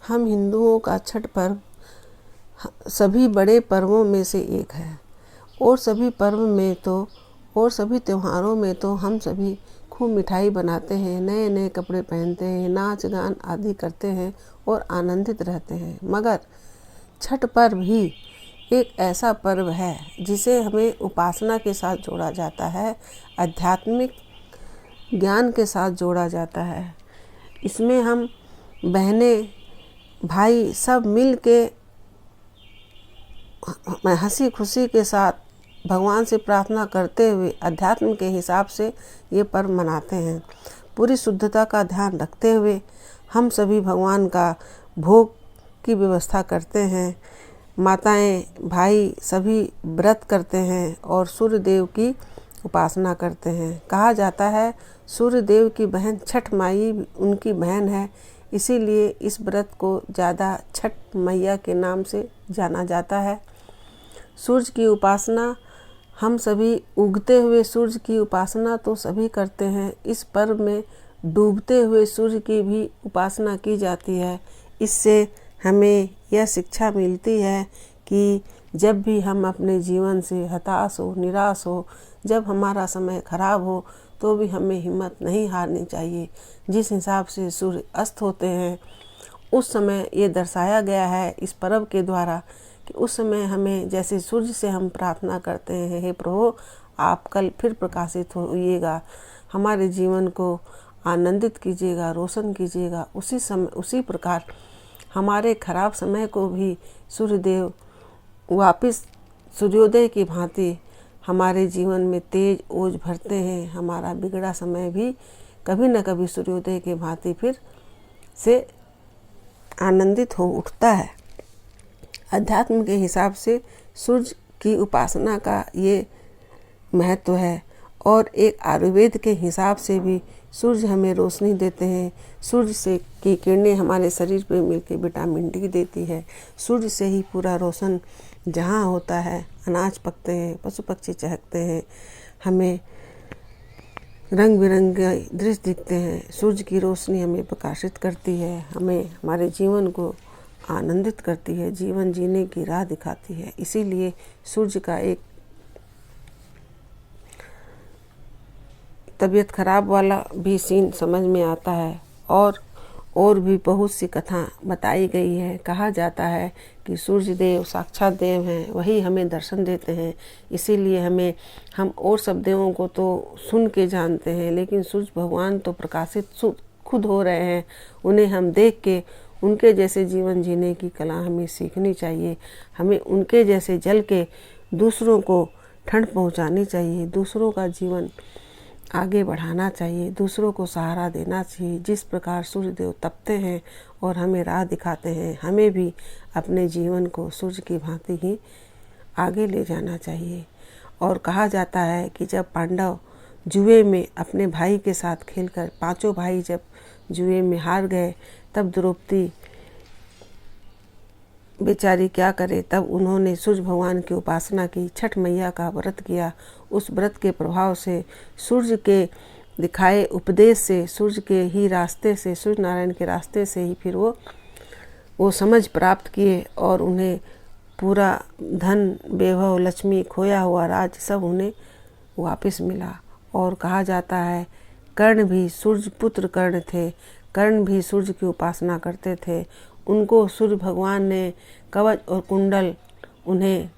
हम हिंदुओं का छठ पर्व सभी बड़े पर्वों में से एक है और सभी त्योहारों में तो हम सभी खूब मिठाई बनाते हैं, नए नए कपड़े पहनते हैं, नाच गान आदि करते हैं और आनंदित रहते हैं। मगर छठ पर्व ही एक ऐसा पर्व है जिसे हमें उपासना के साथ जोड़ा जाता है, आध्यात्मिक ज्ञान के साथ जोड़ा जाता है। इसमें हम बहनें भाई सब मिल के हंसी खुशी के साथ भगवान से प्रार्थना करते हुए अध्यात्म के हिसाब से ये पर्व मनाते हैं। पूरी शुद्धता का ध्यान रखते हुए हम सभी भगवान का भोग की व्यवस्था करते हैं। माताएं भाई सभी व्रत करते हैं और सूर्य देव की उपासना करते हैं। कहा जाता है सूर्य देव की बहन छठ माई उनकी बहन है, इसीलिए इस व्रत को ज़्यादा छठ मैया के नाम से जाना जाता है। सूर्य की उपासना हम सभी उगते हुए सूर्य की उपासना तो सभी करते हैं। इस पर्व में डूबते हुए सूर्य की भी उपासना की जाती है। इससे हमें यह शिक्षा मिलती है कि जब भी हम अपने जीवन से हताश हो, निराश हो, जब हमारा समय खराब हो तो भी हमें हिम्मत नहीं हारनी चाहिए। जिस हिसाब से सूर्य अस्त होते हैं उस समय ये दर्शाया गया है इस पर्व के द्वारा कि उस समय हमें जैसे सूर्य से हम प्रार्थना करते हैं, हे प्रभु आप कल फिर प्रकाशित होइएगा, हमारे जीवन को आनंदित कीजिएगा, रोशन कीजिएगा। उसी प्रकार हमारे खराब समय को भी सूर्यदेव वापस सूर्योदय की भांति हमारे जीवन में तेज ओज भरते हैं। हमारा बिगड़ा समय भी कभी न कभी सूर्योदय के भांति फिर से आनंदित हो उठता है। अध्यात्म के हिसाब से सूर्य की उपासना का ये महत्व है और एक आयुर्वेद के हिसाब से भी सूर्य हमें रोशनी देते हैं। सूर्य से की किरणें हमारे शरीर पे मिलकर विटामिन डी देती है। सूर्य से ही पूरा रोशन जहाँ होता है, अनाज पकते हैं, पशु पक्षी चहकते हैं, हमें रंग बिरंगे दृश्य दिखते हैं। सूर्य की रोशनी हमें प्रकाशित करती है, हमें हमारे जीवन को आनंदित करती है, जीवन जीने की राह दिखाती है। इसीलिए सूर्य का एक तबीयत खराब वाला भी सीन समझ में आता है और भी बहुत सी कथा बताई गई है। कहा जाता है कि सूर्य देव साक्षात देव हैं, वही हमें दर्शन देते हैं। इसीलिए हम और सब देवों को तो सुन के जानते हैं, लेकिन सूर्य भगवान तो प्रकाशित खुद हो रहे हैं। उन्हें हम देख के उनके जैसे जीवन जीने की कला हमें सीखनी चाहिए। हमें उनके जैसे जल के दूसरों को ठंड पहुंचानी चाहिए, दूसरों का जीवन आगे बढ़ाना चाहिए, दूसरों को सहारा देना चाहिए। जिस प्रकार सूर्यदेव तपते हैं और हमें राह दिखाते हैं, हमें भी अपने जीवन को सूर्य की भांति ही आगे ले जाना चाहिए। और कहा जाता है कि जब पांडव जुए में अपने भाई के साथ खेलकर पांचों भाई जब जुए में हार गए, तब द्रौपदी बेचारी क्या करे, तब उन्होंने सूर्य भगवान की उपासना की, छठ मैया का व्रत किया। उस व्रत के प्रभाव से, सूर्य के दिखाए उपदेश से, सूर्य के ही रास्ते से, सूर्य नारायण के रास्ते से ही फिर वो समझ प्राप्त किए और उन्हें पूरा धन वैभव लक्ष्मी खोया हुआ राज सब उन्हें वापस मिला। और कहा जाता है कर्ण भी सूर्य पुत्र कर्ण थे, कर्ण भी सूर्य की उपासना करते थे। उनको सूर्य भगवान ने कवच और कुंडल उन्हें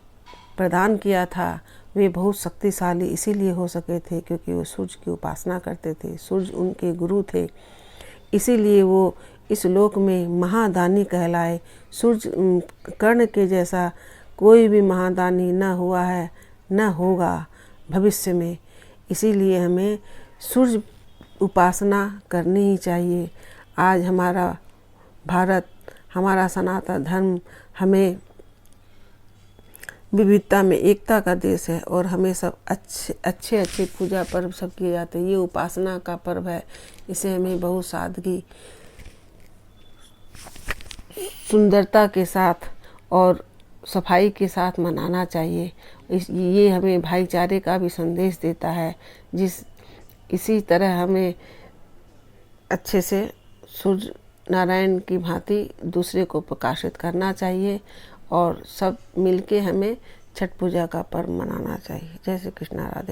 प्रदान किया था। वे बहुत शक्तिशाली इसीलिए हो सके थे क्योंकि वो सूर्य की उपासना करते थे, सूर्य उनके गुरु थे। इसीलिए वो इस लोक में महादानी कहलाए। सूर्य कर्ण के जैसा कोई भी महादानी न हुआ है, न होगा भविष्य में। इसीलिए हमें सूर्य उपासना करनी ही चाहिए। आज हमारा भारत, हमारा सनातन धर्म हमें विविधता में एकता का देश है और हमें सब अच्छे पूजा पर्व सब किए जाते हैं। ये उपासना का पर्व है, इसे हमें बहुत सादगी सुंदरता के साथ और सफाई के साथ मनाना चाहिए। ये हमें भाईचारे का भी संदेश देता है। इसी तरह हमें अच्छे से सूर्य नारायण की भांति दूसरे को प्रकाशित करना चाहिए और सब मिलके हमें छठ पूजा का पर्व मनाना चाहिए। जय श्री कृष्ण। राधे।